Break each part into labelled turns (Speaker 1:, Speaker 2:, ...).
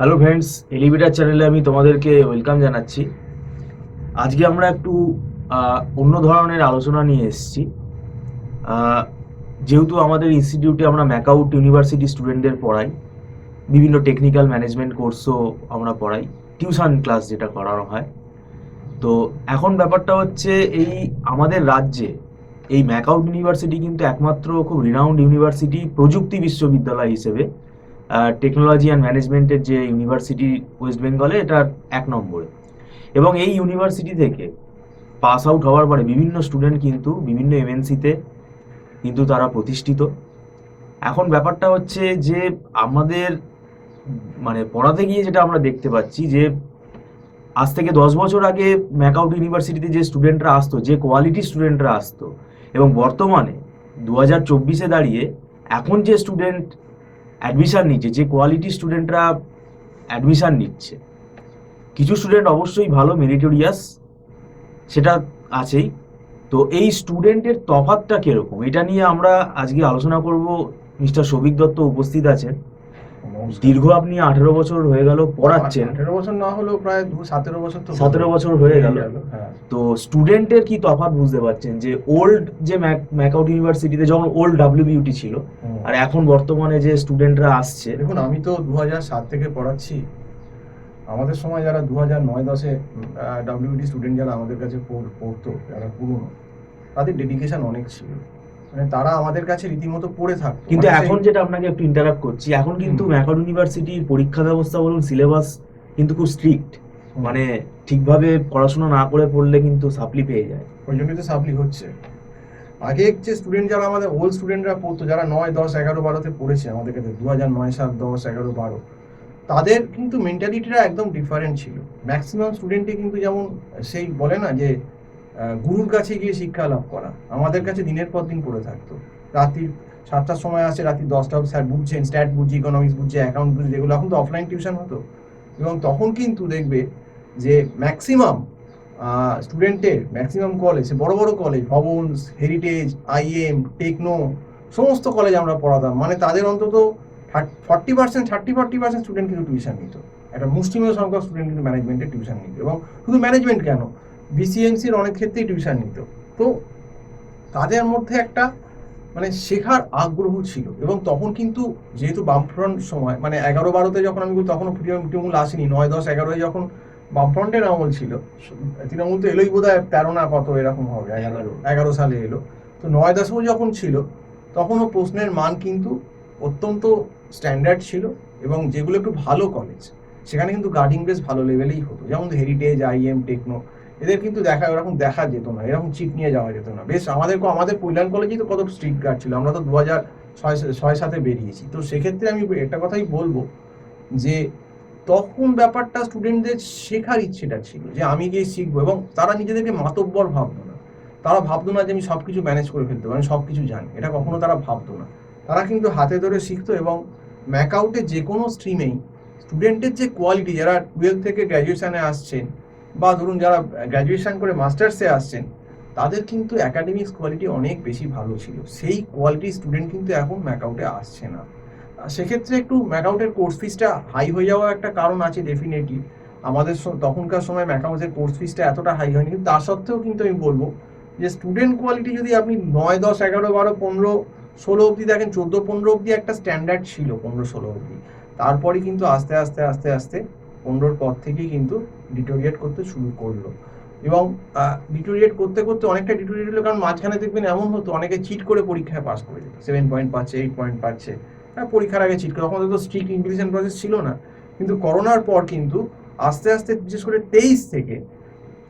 Speaker 1: Hello friends, elevator চ্যানেলে আমি তোমাদেরকে ওয়েলকাম জানাচ্ছি। আজকে আমরা একটু অন্য ধরনের আলোচনা নিয়ে এসেছি। যেহেতু আমাদের ইনস্টিটিউটে আমরা ম্যাকআউট ইউনিভার্সিটি স্টুডেন্টদের পড়াই, বিভিন্ন টেকনিক্যাল ম্যানেজমেন্ট কোর্সও আমরা পড়াই, টিউশন ক্লাস যেটা করানো হয়। তো এখন ব্যাপারটা হচ্ছে, এই আমাদের রাজ্যে এই ম্যাকআউট ইউনিভার্সিটি কিন্তু একমাত্র খুব রিনাউন্ড ইউনিভার্সিটি, প্রযুক্তি বিশ্ববিদ্যালয় হিসেবে টেকনোলজি অ্যান্ড ম্যানেজমেন্টের যে ইউনিভার্সিটি ওয়েস্ট বেঙ্গলে, এটা 1 নম্বরে। এবং এই ইউনিভার্সিটি থেকে পাস আউট হওয়ার পরে বিভিন্ন স্টুডেন্ট কিন্তু বিভিন্ন এমএনসিতে কিন্তু তারা প্রতিষ্ঠিত। এখন ব্যাপারটা হচ্ছে যে আমাদের মানে পড়াতে গিয়ে যেটা আমরা দেখতে পাচ্ছি যে আজ থেকে 10 বছর আগে ম্যাকআউট ইউনিভার্সিটিতে যে স্টুডেন্টরা আসতো, যে কোয়ালিটি স্টুডেন্টরা আসতো, এবং বর্তমানে 2024-এ দাঁড়িয়ে এখন যে স্টুডেন্ট অ্যাডমিশান নিচ্ছে, যে কোয়ালিটি স্টুডেন্টরা অ্যাডমিশান নিচ্ছে, কিছু স্টুডেন্ট অবশ্যই ভালো মেরিটোরিয়াস, সেটা আছেই। তো এই স্টুডেন্টের তফাৎটা কিরকম, এটা নিয়ে আমরা আজকে আলোচনা করব। মিস্টার সৌভিক দত্ত উপস্থিত আছেন। দীর্ঘ আপনি 18 বছর হয়ে গেল পড়াচ্ছেন।
Speaker 2: 18 বছর না হলেও প্রায় 17 বছর তো
Speaker 1: 17 বছর হয়ে গেল।
Speaker 2: হ্যাঁ।
Speaker 1: তো স্টুডেন্টের কি তফাৎ বুঝতে পারছেন যে ওল্ড যে ম্যাকআউট ইউনিভার্সিটিতে যখন ওল্ড ডাব্লিউবিউটি ছিল, আর এখন বর্তমানে যে স্টুডেন্টরা আসছে?
Speaker 2: দেখুন, আমি তো 2007 থেকে পড়াচ্ছি। আমাদের সময় যারা 2009-10-এ ডাব্লিউডি স্টুডেন্ট যারা আমাদের কাছে পড়তো, যারা পুরনো, তাদের ডেডিকেশন অনেক ছিল। মানে তারা আমাদের কাছে রীতিমতো পড়ে থাকতো।
Speaker 1: কিন্তু
Speaker 2: মানে
Speaker 1: এখন যেটা আপনাকে একটু ইন্টারাপ্ট করছি, এখন কিন্তু ম্যাকআউট ইউনিভার্সিটির পরীক্ষা ব্যবস্থা বলুন, সিলেবাস কিন্তু খুব স্ট্রিক্ট। মানে ঠিকভাবে পড়াশোনা না করে পড়লে কিন্তু সাপ্লি পেয়ে যায়।
Speaker 2: ওই জন্যই তো সাপ্লি হচ্ছে। আগে যে স্টুডেন্ট যারা আমাদের ওল্ড স্টুডেন্টরা পড়তো, যারা 9, 10, 11, 12-তে পড়েছে আমাদের কাছে, 2009 সাল, 10, 11, 12, তাদের কিন্তু মেন্টালিটিটা একদম ডিফারেন্ট ছিল। ম্যাক্সিমাম স্টুডেন্টই কিন্তু যেমন সেই বলে না যে গুরুর কাছে গিয়ে শিক্ষা লাভ করা, আমাদের কাছে দিনের পর দিন পড়ে থাকতো। রাত্রি 7টার সময় আসে, রাত্রি 10টা স্যার বুঝছেন, স্ট্যাট বুঝছে, ইকোনমিক্স বুঝছে, অ্যাকাউন্ট বুঝছে, যেগুলো এখন তো অফলাইন টিউশন হতো। এবং তখন কিন্তু দেখবে যে ম্যাক্সিমাম স্টুডেন্টের, ম্যাক্সিমাম কলেজ, বড় বড় college, Bhavans, heritage, IM, techno, সমস্ত কলেজ আমরা পড়াতাম। মানে তাদের অন্তত 40%, 30-40% স্টুডেন্ট কিন্তু টিউশন নিত। একটা মুষ্টিমেয় সংখ্যক স্টুডেন্ট কিন্তু ম্যানেজমেন্টের টিউশন নিত। এবং শুধু ম্যানেজমেন্ট কেন, বিসিএমসির অনেক ক্ষেত্রেই টিউশন নিত। তো তাদের মধ্যে একটা মানে শেখার আগ্রহ ছিল। এবং তখন কিন্তু যেহেতু বামফ্রন্ট সময়, মানে 11-12-তে যখন আমি বলি, তখনও তৃণমূল আসেনি। 9, 10, 11-এ যখন বামফ্রন্টের আমল ছিল, তৃণমূল তো এলোই বোধ হয় 13 না কত এরকম হবে, 11 সালে এলো। তো 9-10-ও যখন ছিল, তখনও প্রশ্নের মান কিন্তু অত্যন্ত স্ট্যান্ডার্ড ছিল। এবং যেগুলো একটু ভালো কলেজ, সেখানে কিন্তু গার্ডিং বেস ভালো লেভেলেই হতো। যেমন হেরিটেজ, আইএম, টেকনো, এদের কিন্তু ওরকম দেখা যেত না, এরকম চিট নিয়ে যাওয়া যেত না। বেশ আমাদের কল্যাণ কলেজেই তো কত স্ট্রিক্ট গার্ড ছিল। আমরা তো 2006-7-এ বেরিয়েছি। তো সেক্ষেত্রে আমি একটা কথাই বলবো যে তখন ব্যাপারটা স্টুডেন্টদের শেখার ইচ্ছেটা ছিল, যে আমি গিয়ে শিখবো। এবং তারা নিজেদেরকে মাতব্বর ভাবতো না। তারা ভাবতো না যে আমি সব কিছু ম্যানেজ করে ফেলতে পারি, আমি সব কিছু জানি, এটা কখনো তারা ভাবতো না। তারা কিন্তু হাতে ধরে শিখতো। এবং ম্যাকআউটে যে কোনো স্ট্রিমেই স্টুডেন্টের যে কোয়ালিটি, যারা 12 থেকে গ্র্যাজুয়েশনে আসছেন, বা ধরুন যারা গ্র্যাজুয়েশন করে মাস্টার্সে আসছেন, তাদের কিন্তু একাডেমিক্স কোয়ালিটি অনেক বেশি ভালো ছিল। সেই কোয়ালিটির স্টুডেন্ট কিন্তু এখন ম্যাকআউটে আসছে না। সেক্ষেত্রে একটু ম্যাকআউটের কোর্স ফিসটা হাই হয়ে যাওয়ার একটা কারণ আছে ডেফিনেটলি। আমাদের তখনকার সময় ম্যাকআউটের কোর্স ফিসটা এতটা হাই হয়নি। কিন্তু তা সত্ত্বেও কিন্তু আমি বলবো যে স্টুডেন্ট কোয়ালিটি যদি আপনি 9, 10, 11, 12, 15, 16 অবধি দেখেন, 14, 15 অবধি একটা স্ট্যান্ডার্ড ছিল, 15, 16 অবধি। তারপরে কিন্তু আস্তে আস্তে আস্তে আস্তে 15-র পর থেকেই কিন্তু ডিটোরিয়েট করতে শুরু করলো। এবং ডিটোরিয়েট করতে করতে অনেকটা ডিটোরিয়েট হলো, কারণ মাঝখানে দেখবেন এমন হতো, অনেকে চিট করে পরীক্ষায় পাস করে যেত, 7 পয়েন্ট পাচ্ছে, 8 পয়েন্ট পাচ্ছে। হ্যাঁ, পরীক্ষার আগে চিট করে। তখন তো স্ট্রিক্ট ইনভিজিলেশন প্রসেস ছিল না। কিন্তু করোনার পর কিন্তু আস্তে আস্তে, বিশেষ করে 23 থেকে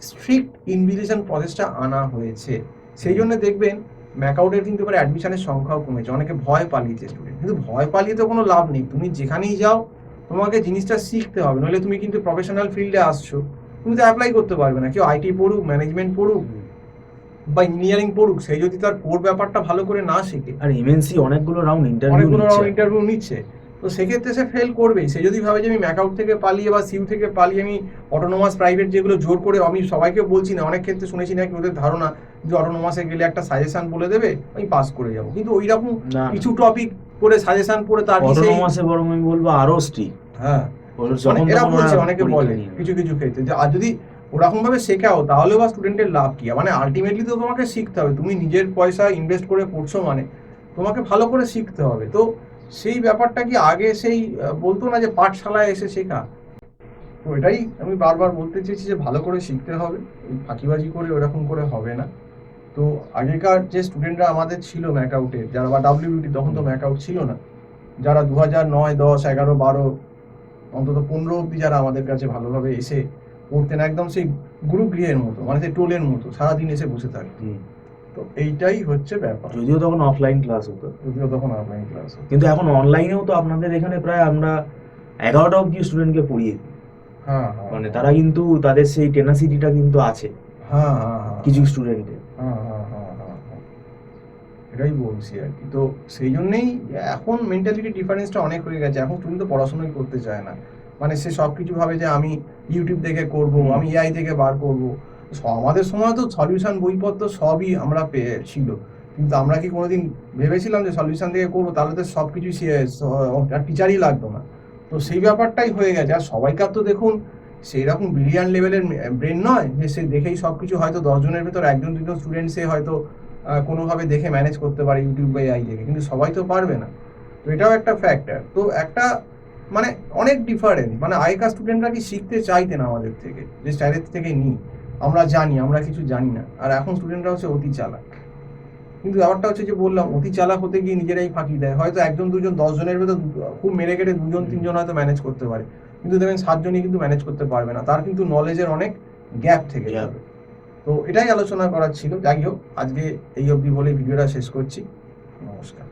Speaker 2: স্ট্রিক্ট ইনভিজিলেশন প্রসেসটা আনা হয়েছে। সেই জন্য দেখবেন ম্যাকআউটের কিন্তু এবার অ্যাডমিশনের সংখ্যাও কমেছে। অনেকে ভয় পালিয়েছে স্টুডেন্ট, কিন্তু ভয় পালিয়ে তো কোনো লাভ নেই। তুমি যেখানেই যাও, তোমাকে জিনিসটা শিখতে হবে, নইলে তুমি কিন্তু প্রফেশনাল ফিল্ডে আসছো, তুমি তো অ্যাপ্লাই করতে পারবে না। কেউ আইটি পড়ুক, ম্যানেজমেন্ট পড়ুক, বা ইঞ্জিনিয়ারিং পড়ুক, সেই যদি তার কোর ব্যাপারটা ভালো করে না শিখে,
Speaker 1: আর এমএনসি অনেকগুলো রাউন্ড ইন্টারভিউ
Speaker 2: নিচ্ছে, তো সেক্ষেত্রে সে ফেল করবেই। সে যদি ভাবে যে আমি ম্যাকআউট থেকে পালিয়ে বা সিউ থেকে পালিয়ে আমি অটোনোমাস প্রাইভেট, যেগুলো জোর করে, আমি সবাইকে বলছি না, অনেক ক্ষেত্রে শুনেছি নাকি ওদের ধারণা যে অটোনোমাসে গেলে একটা সাজেশন বলে দেবে, আমি পাস করে যাব। কিন্তু ওই রকম কিছু টপিক পড়ে সাজেশন পড়ে তার
Speaker 1: অটোনোমাসে বরং আমি বলবো আরো স্ট্রিক্ট।
Speaker 2: হ্যাঁ,
Speaker 1: ওর
Speaker 2: মানে
Speaker 1: যখন
Speaker 2: এরা
Speaker 1: তখন
Speaker 2: বলছে,
Speaker 1: ওরা
Speaker 2: অনেকে
Speaker 1: পরীক্ষা
Speaker 2: বলে
Speaker 1: নিয়ে নেয়।
Speaker 2: কিছু কিছু ক্ষেত্রে যে আর যদি ওরকম ভাবে শেখাও তাহলে বা স্টুডেন্টের লাভ কি, মানে আলটিমেটলি তো তোমাকে শিখতে হবে, তুমি নিজের পয়সা ইনভেস্ট করে পড়ছো মানে তোমাকে ভালো করে শিখতে হবে। তো সেই ব্যাপারটা কি আগে সেই বলতো না যে পাঠশালায় এসে শেখা, তো এটাই আমি বারবার বলতে চেয়েছি যে ভালো করে শিখতে হবে, এই ফাঁকিবাজি করে ওরকম করে হবে না। তো আগেকার যে স্টুডেন্টরা আমাদের ছিল ম্যাকআউটে যারা বা ডাব্লিউবিটি, তখন তো ম্যাকআউট ছিল না, যারা 2009, 10, 11, 12 অন্তত 15 অব্দি যারা আমাদের কাছে ভালোভাবে এসে পড়তেন, একদম সেই গুরুগৃহের মতো, মানে সেই টোলের মতো সারাদিন এসে বসে থাকতো।
Speaker 1: হুম।
Speaker 2: তো এইটাই হচ্ছে ব্যাপার,
Speaker 1: যদিও তখন অফলাইন ক্লাস হতো,
Speaker 2: যদিও তখন অনলাইন ক্লাস হতো।
Speaker 1: কিন্তু এখন অনলাইনেও তো আপনাদের এখানে প্রায় আমরা 11টা অব্দি স্টুডেন্টকে পড়িয়ে দিই।
Speaker 2: হ্যাঁ হ্যাঁ
Speaker 1: মানে তারা কিন্তু তাদের সেই টেনাসিটিটা কিন্তু আছে
Speaker 2: হ্যাঁ হ্যাঁ হ্যাঁ
Speaker 1: কিছু স্টুডেন্টের।
Speaker 2: হ্যাঁ হ্যাঁ হ্যাঁ হ্যাঁ হ্যাঁ, এটাই বলছি আর কি। তো সেই জন্যেই এখন মেন্টালিটি ডিফারেন্সটা অনেক হয়ে গেছে, এখন স্টুডেন্ট তো পড়াশোনাই করতে চায় না, মানে সে সব কিছু ভাবে যে আমি ইউটিউব থেকে করব,
Speaker 1: হুম।
Speaker 2: আমি এআই থেকে বার করব। আমাদের সময় তো সলিউশন বইপত্র সবই আমরা ছিল, কিন্তু আমরা কি কোনোদিন ভেবেছিলাম যে সলিউশন থেকে করবো, তাহলে তো সব কিছুই টিচারই লাগতো না। তো সেই ব্যাপারটাই হয়ে গেছে। আর সবাইকার তো দেখুন সেই রকম ব্রিলিয়ান্ট লেভেলের ব্রেন নয় যে সে দেখেই সব কিছু, হয়তো 10 জনের ভেতর 1-2জন স্টুডেন্ট সে হয়তো কোনোভাবে দেখে ম্যানেজ করতে পারে ইউটিউব বা এআই থেকে, কিন্তু সবাই তো পারবে না। তো এটাও একটা ফ্যাক্টর। তো একটা মানে অনেক ডিফারেন্স, মানে আগেকার স্টুডেন্টরা কি শিখতে চাইতেন আমাদের থেকে, যে স্যারের থেকে নিই আমরা জানি, আমরা কিছু জানি না। আর এখন স্টুডেন্টরা হচ্ছে অতি চালাক, কিন্তু ব্যাপারটা হচ্ছে যে বললাম অতি চালাক হতে গিয়ে নিজেরাই ফাঁকি দেয়। হয়তো 1-2জন 10 জনের ভেতর খুব মেরে কেটে 2-3জন হয়তো ম্যানেজ করতে পারে, কিন্তু দেখবেন 7জনই কিন্তু ম্যানেজ করতে পারবে না, তার কিন্তু নলেজের অনেক গ্যাপ থেকে
Speaker 1: Gap.
Speaker 2: যাবে। তো এটাই আলোচনা করার ছিল। যাই হোক, আজকে এই অবধি বলে ভিডিওটা শেষ করছি। নমস্কার।